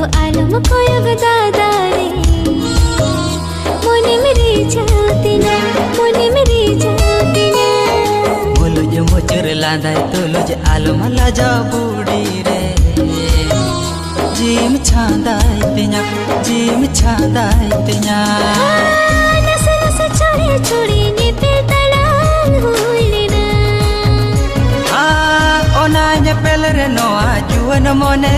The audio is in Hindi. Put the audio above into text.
आलम को दादारे मोने मेरी जाती ना मोने मेरी जाती ना बोलो जो मुचर लांदा तो लो जो आलम लाजा बूढ़ी रे जीम छांदाई तिन्या नसे नसे छोड़े छोड़ी ने पे तलांग हुई ना ओना ने पेल रे नो आजुन मोने